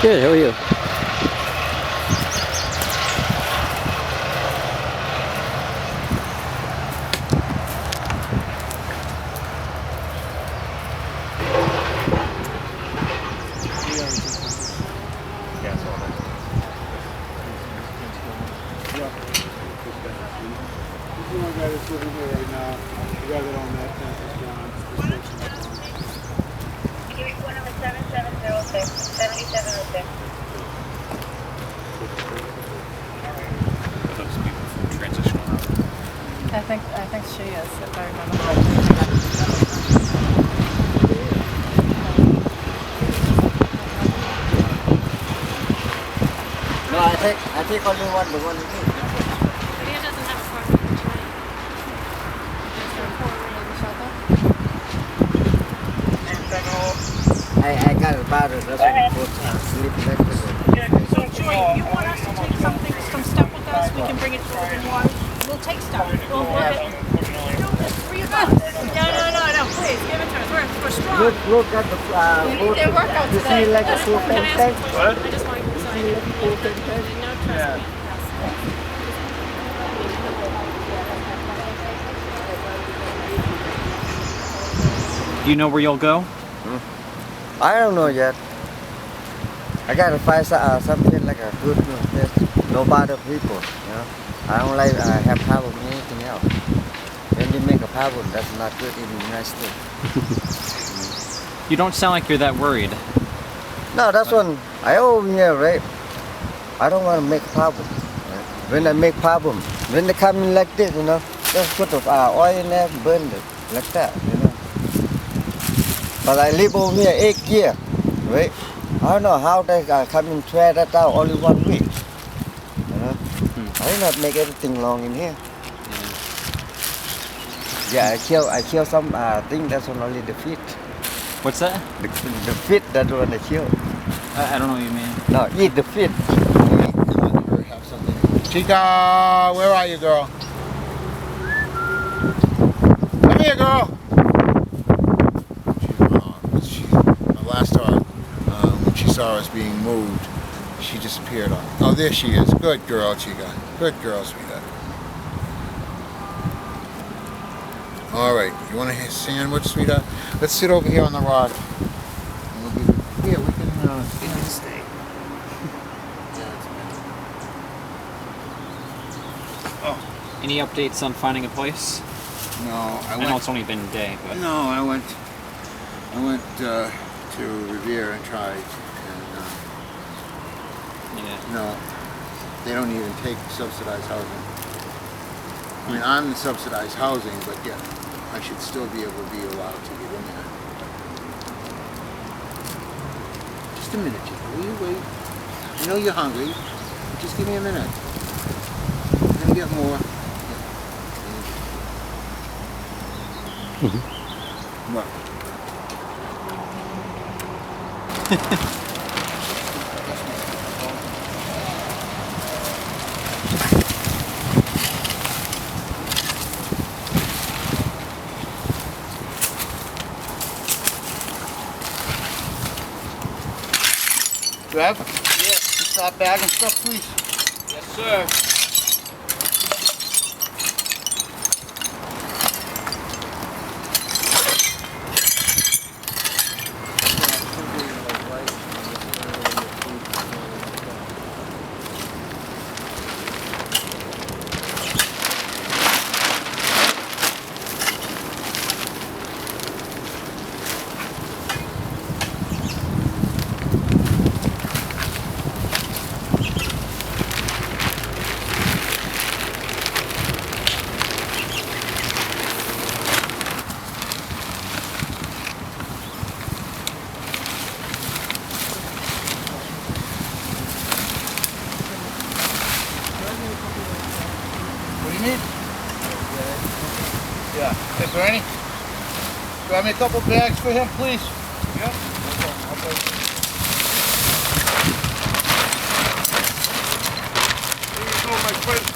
Good, how are you? I think she is, if I remember correctly. No, I think only one, the one you need. Lydia doesn't have a phone number tonight. Is there a phone number in the shelter? I got a battery, that's what I put sleep next to it. So Joy, if you want us to take something, some stuff with us, we can bring it to Urban Water. We'll take stuff. We'll work it. No, there's three of us. No, please, give it to us. We're strong. Look at the We need their workout you today. see like a full Can I tank ask tank? a question? I just want to say, no, trust me. Do you know where you'll go? I don't know yet. I gotta find something like a good place. No bother people, you know. I don't like have problem with anything else. When you make a problem, that's not good in the United States. You don't sound like you're that worried. No, that's one. I over here, right? I don't want to make a problem. Right? When I make problem, when they come in like this, you know, just put the oil in there, burn it like that, you know. But I live over here 8 years, right? I don't know how they come and tear that out only 1 week. You know? I did not make everything long in here. Yeah, I kill some thing that's only the feet. What's that? The feet that one I kill. I don't know what you mean. No, eat the feet. Chica, where are you, girl? Come here, girl. Last time, when she saw us being moved, she disappeared on. Oh, there she is. Good girl, Chica. Good girl, sweetheart. All right. You want a sandwich, sweetheart? Let's sit over here on the rod. Here, we can stay. Oh. Any updates on finding a place? No, I know it's only been a day, but... No, I went to Revere and tried, and no, they don't even take subsidized housing. I mean, I'm in subsidized housing, but yeah, I should still be able to be allowed to get in there. Just a minute, Chico. Will you wait? I know you're hungry. Just give me a minute. I'm gonna get more. What? Grab? Yes. Stop bag and stuff, please. Yes, sir. What do you need? Yeah. Is there any? Grab me a couple bags for him, please. Yeah. Here you go, my friend.